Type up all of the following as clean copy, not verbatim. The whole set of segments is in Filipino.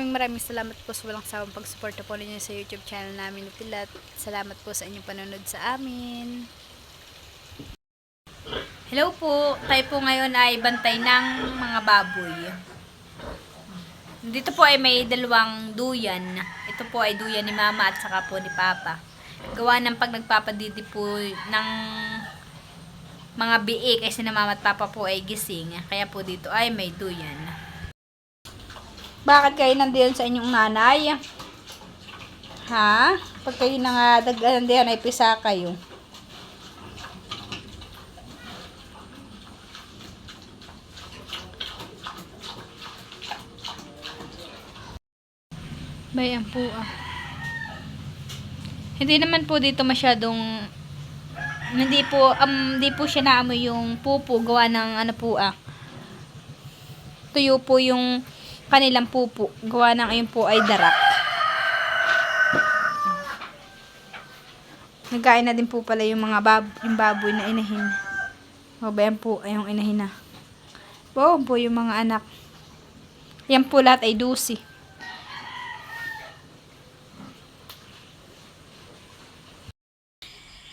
maraming salamat po sa walang sawang pagsuporta po ninyo sa YouTube channel namin ni Pilat. Salamat po sa inyong panonood sa amin. Hello po, tayo po ngayon ay bantay ng mga baboy. Dito po ay may dalawang duyan. Ito po ay duyan ni Mama at saka po ni Papa. Gawa ng pag nagpapadidi po ng mga biik ay sina Mama at Papa po ay gising. Kaya po dito ay may duyan. Bakit kayo nandiyan sa inyong nanay? Ha? Pag kayo nandiyan ay pisa kayo. Bayan po Hindi naman po dito masyadong hindi po siya naamoy yung pupo gawa ng tuyo po yung kanilang pupo gawa ng ayun po ay darak. Nagkain na din po pala yung yung baboy na inahin. Bayan po ay yung inahin na. Po yung mga anak. Yan po lahat ay dusi.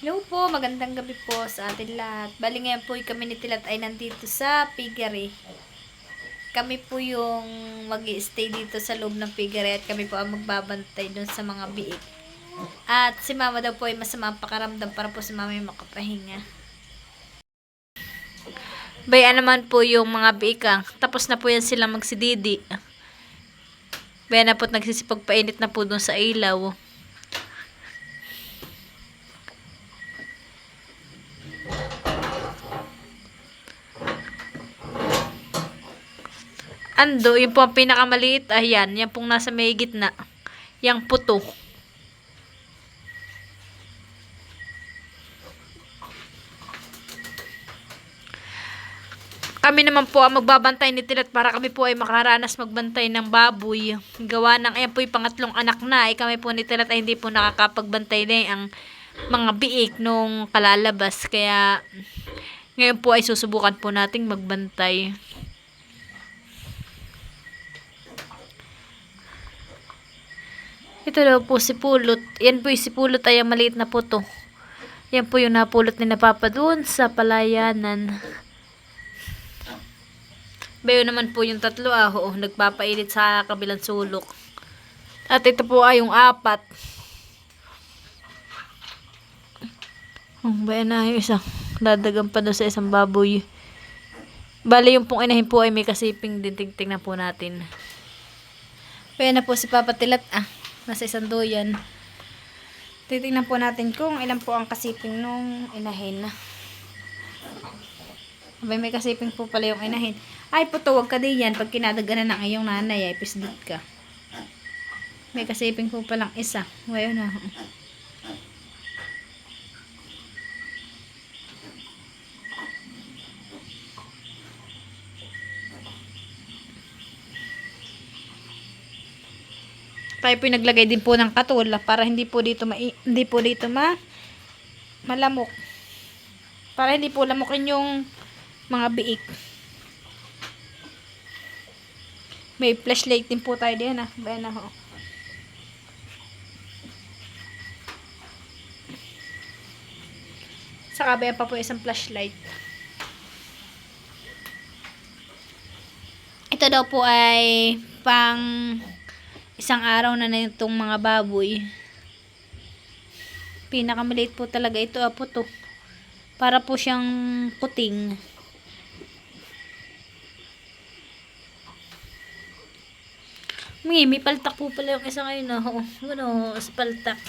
Hello po, magandang gabi po sa atin lahat. Bali ngayon po kami ni Tilat ay nandito sa piggery. Kami po yung mag-i-stay dito sa loob ng piggery at kami po ang magbabantay dun sa mga biik. At si Mama daw po ay masama ang pakaramdam para po si Mama yung makapahinga. Bayan naman po yung mga biik tapos na po yan sila magsididi. Bayan na po nagsisipagpainit na po dun sa ilaw. Ando, yung po ang pinakamaliit, ayan, yan pong nasa may gitna. Yang puto. Kami naman po ang magbabantay ni Tilat para kami po ay makaranas magbantay ng baboy. Gawa ng, ayan po yung pangatlong anak na, ay kami po ni Tilat ay hindi po nakakapagbantay na ang mga biik nung kalalabas. Kaya, ngayon po ay susubukan po nating magbantay. Ito daw po si Pulot. Yan po yung si Pulot ay ang maliit na puto. Yan po yung napulot ni Papa doon sa palayanan. Bayo naman po yung tatlo nagpapainit sa kabilang sulok. At ito po ay yung apat. Bayo na yung isa. Dadagan pa doon sa isang baboy. Bali yung pong inahin po ay may kasiping din. Tingnan po natin. Bayo na po si Papa Tilat nasa isang duyan. Titingnan po natin kung ilan po ang kasiping nung inahin. Abay, may kasiping po pala yung inahin. Ay, puto, wag ka din yan. Pag kinadaganan ng iyong nanay, ay pisdit ka. May kasiping po palang isa. Ngayon na. Tayo po naglagay din po ng katul para hindi po dito malamok. Para hindi po lamukin yung mga biik. May flashlight din po tayo diyan Bayan na Saka bayan pa po isang flashlight. Ito daw po ay pang isang araw na itong mga baboy. Pinakamaliit po talaga ito puto. Para po siyang puting. May paltak po pala yung isa ngayon sa paltak.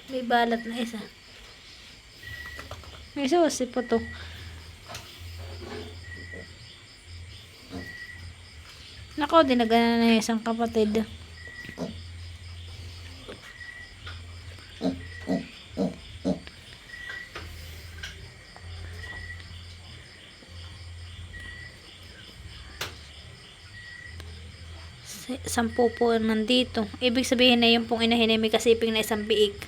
May balat na isa. May isa si puto. Nako, dinagana na isang kapatid. Sampu po nandito. Ibig sabihin na yung pong inahin ay may kasiping na isang biik.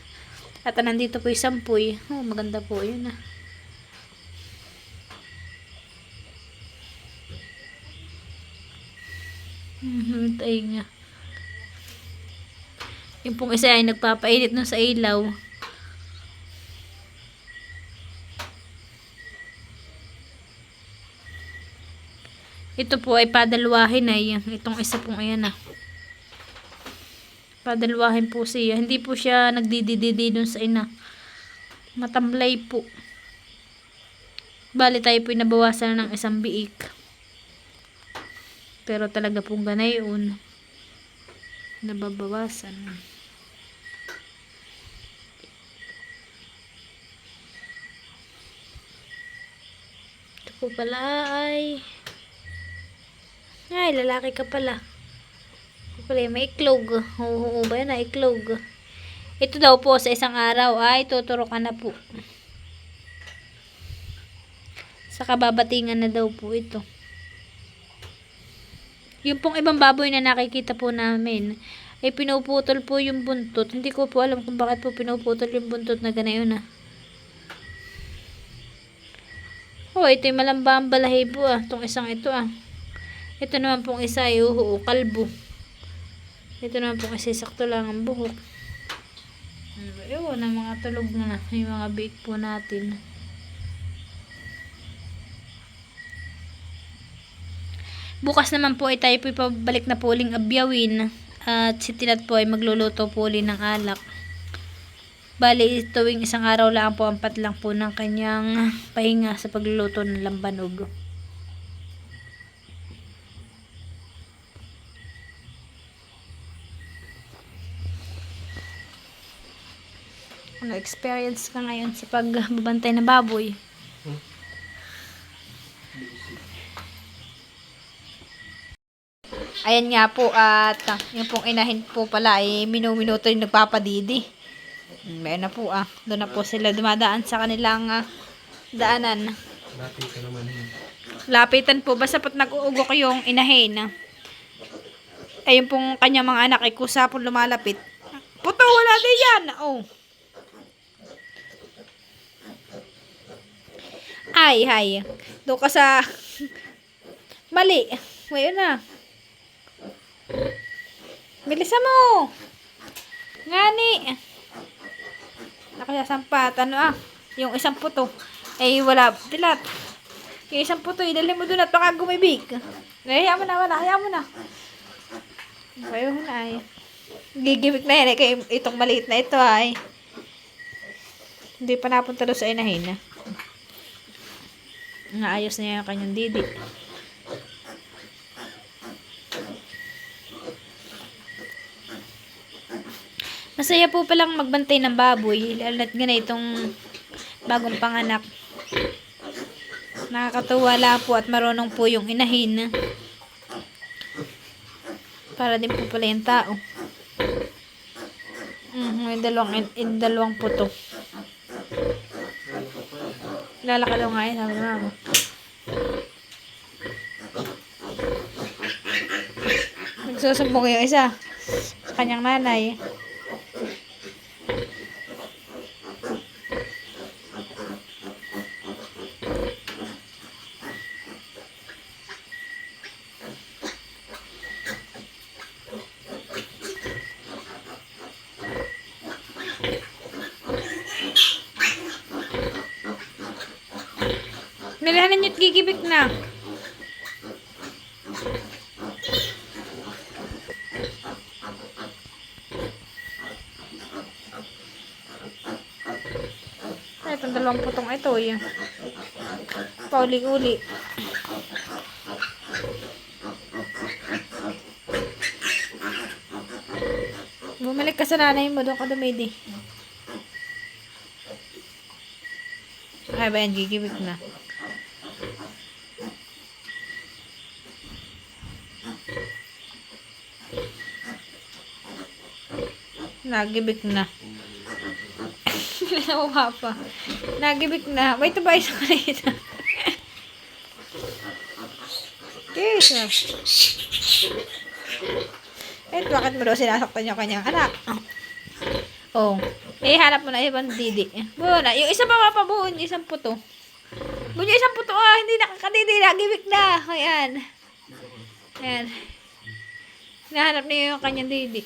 At nandito po yung sampuy. Maganda po yun Tayo nga. Yung pong isa ay nagpapainit nun sa ilaw. Ito po ay padalwahin ay. Itong isa pong ayan na. Padalwahin po siya. Hindi po siya nagdidididi dun sa ina. Matamlay po. Bali tayo po nabawasan ng isang biik. Pero talaga pong ganayon. Nababawasan. Ito po pala ay lalaki ka pala. Pala may iklog. Oo ba yan na iklog. Ito daw po sa isang araw ay tuturo ka na po. Sa kababatingan na daw po ito. Yung pong ibang baboy na nakikita po namin ay pinuputol po yung buntot. Hindi ko po alam kung bakit po pinuputol yung buntot na ganayon Oh, ito yung malamba ang balahibo Itong isang ito Ito naman pong isa ay kalbo. Ito naman pong isisakto lang ang buhok. Yun, ang mga tulog na yung mga bake po natin. Bukas naman po ay tayo po ipabalik na po uling abyawin. At si Tinat po ay magluluto po uling ng alak. Bali, tuwing isang araw lang po, 4 lang po ng kanyang pahinga sa pagluluto ng lambanog. Ano experience ka ngayon sa pagbabantay ng baboy? Ayan nga po at yung pong inahin po pala ay minuto yung nagpapadidi. Ayan na po doon na po sila dumadaan sa kanilang daanan. Lapitan naman yun. Lapitan po basta pat nag-uugok yung inahin. Ayun pong kanya mga anak ay kusa po lumalapit. Puto wala din yan. Ay. Doon ka sa mali. Ngayon na. Bilisan mo. Ngani. Nakasasampat. Yung isang puto. Ay wala. Dilat. Yung isang puto. Idali mo doon at baka gumibig. Hayaan mo na. Ngayon na ay. Gigibig na yan. Kaya itong maliit na ito ay. Hindi pa napunta doon sa inahin. Naayos na yung kanyang didi. Masaya po palang magbantay ng baboy. Lalo na't itong bagong panganak. Nakakatuwa lang po at marunong po yung inahin. Para din po pala yung tao. Yung dalawang puto. Lalaka daw nga yun, sabi na mama. Nagsusumbong yung isa sa kanyang nanay. Nalahanan nyo't gigibik na. Itong dalawang putong ito yun. Pauli-uli. Bumalik ka sa nanay mo, doon ka dumidi. Ay ba yan, gigibik na. Nagibik na. Nakuha pa. Nagibik na. May ito ba isang kanina? Yes. Bakit mo daw sinasaktan yung kanyang anak? Hanap mo na ibang didi. Buo na. Yung isa pa mapabuon, isang puto. Buo yung isang puto, hindi nakakadidi. Nagibik na. Ayan. Hinahanap niya yung kanyang didi.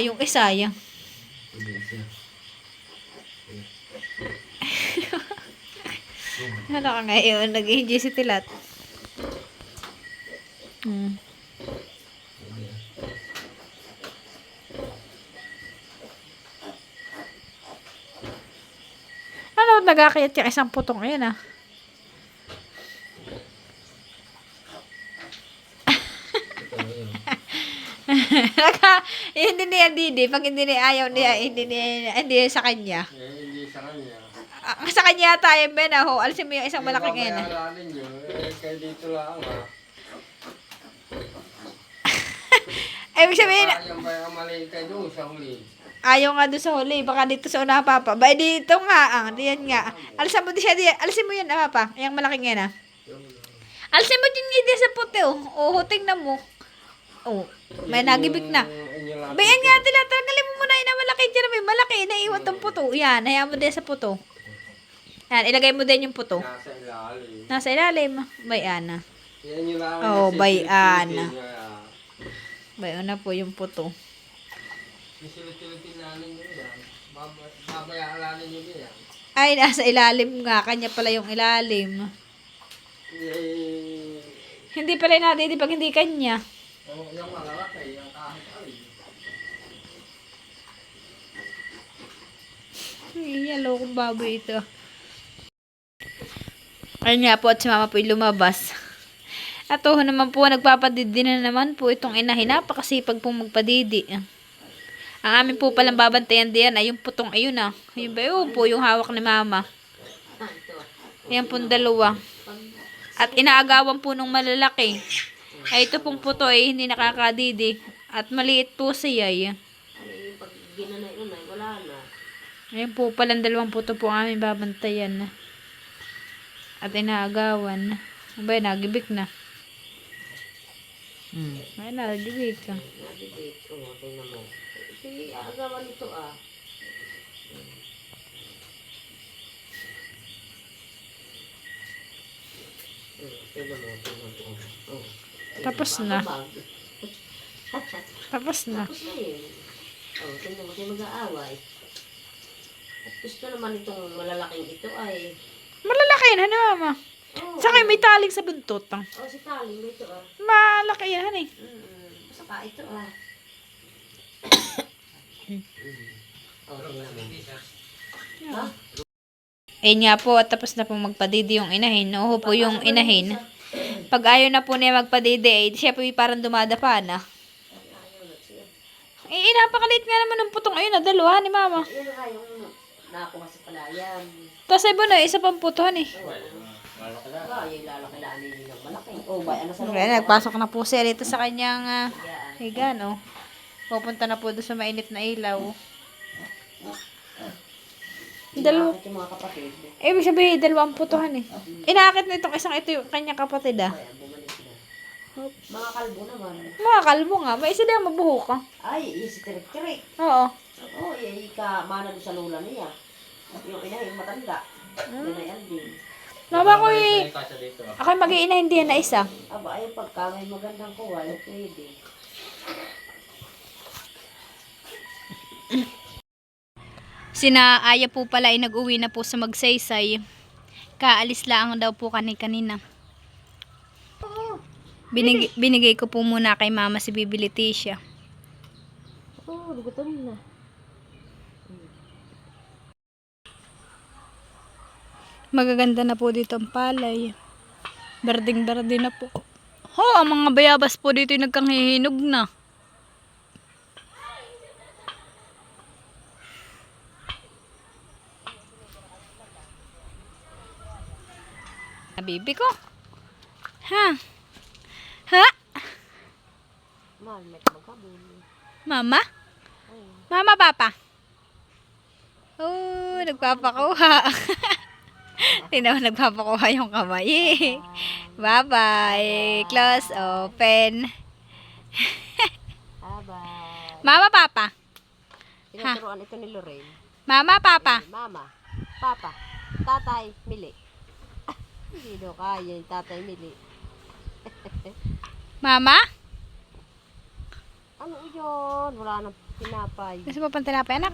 Yung isa yan. Ano ka ngayon? Nag-enjoy si Tilat. Ano, nagkakayat yung isang putong. Ayan hindi niya didi. Pag hindi niya ayaw niya, hindi sa kanya. Hindi sa kanya. Sa kanya tayo, Ben, alisin mo yung isang malaking yan. Babayaran nyo. Kaya dito lang Ibig sabihin, yung mali kayo doon sa huli. ayaw nga doon sa huli. Baka dito sa una, Papa. Ba, dito nga. Diyan nga. Alisin mo siya. Alisin mo yan, Papa. Yung malaking yan, Alisin mo din nga sa puti, tingnan mo. May nagibig na. Bayan nga, tanggalin mo muna yung malaki dyan. May malaki. Naiwan tong puto. Yan, hayaan mo din sa puto. Yan, ilagay mo din yung puto. Nasa ilalim. Nasa ilalim. Bayan. Yan yung lang. Bayan. Bayan na po yung puto. Silutin namin nyo yan. Babayaran nyo yan. Ay, nasa ilalim nga. Kanya pala yung ilalim. Hindi pala natin pag hindi kanya. Yung malalaki, yung kahit alin. Yalo kong baboy ito. Ayun nga po at si Mama po lumabas. At naman po nagpapadidi na naman po itong inahin. Napakasipag pong magpadidi. Ang amin po palang babantayan diyan ay yung putong ayun Ayun ba yun po yung hawak ni Mama. Ayan pong dalawa. At inaagawan po nung malalaki. Ay ito pong puto ay hindi nakakadidi. At maliit po siya. Pag ginanay-unay, wala na. Ayan po palang dalawang puto po ang aming babantayan. At inaagawan. Abay, nagibik na. Ay, nagibik ka. Nabibig. Tingnan mo. Ito agawan nito Tingnan mo. Tapos na. Tapos na. Tapos na yun. Tingnan mo kayo mag-aaway. At gusto naman itong malalaking ito ay... Malalaki yan, hani Mama. Saka may taling sa buntot. Si Taling ito Malaki yan, hani. Saka ito tingnan mo. Ayun nga po, at tapos na po magpadidi yung inahin. Oo po yung inahin. Pag ayaw na po niya magpadidi, siya po parang dumadapa na. Napakaliit nga naman ng putong ayun dalawa ni Mama. Yan nga yung nakakuha sa palayan. Tapos ay na, isa pang puto, hani. Yung lalaki-laki nila malaki. Ano sa Okay, nagpasok na po siya dito sa kanyang higan, Pupunta na po doon sa mainit na ilaw. Dalawa. Yung mga kapatid. Ibig sabihin, dalawang putuhan Inaakit na itong isang ito yung kanyang kapatid Bumalik na. Mga kalbo naman. Mga kalbo nga. May isa din mabuho ka. Ay, si Tirik-Tirik. Oo. Mana doon sa lula niya. Yung ina, yung matanda. Yan ay Alvin. Mama ko ako mag-iina hindi yan na isa. Aba, ay pagka may magandang kuha, pwede. Sina Aya po pala ay nag-uwi na po sa Magsaysay. Kaalis lang daw po kanina. Binigay ko po muna kay Mama si Bibi Leticia. Lugutom na. Magaganda na po dito ang palay. Berding-berde na po. Ang mga bayabas po dito yung nagkanghihinog na. Bibi ko. Ha? Mama? Mama, Papa? Nagpapakuha. Tingnan mo, nagpapakuha yung kamay. Bye-bye. Close, open. Bye-bye. Mama, Papa? Tinuturuan ito ni Lorraine. Mama, Papa? Mama, Papa, Tatay, Mili. Hindi daw kaya yung Tatay Mili. Mama? Ano yun? Wala nang pinapay. Gusto mo pang tinapay, anak?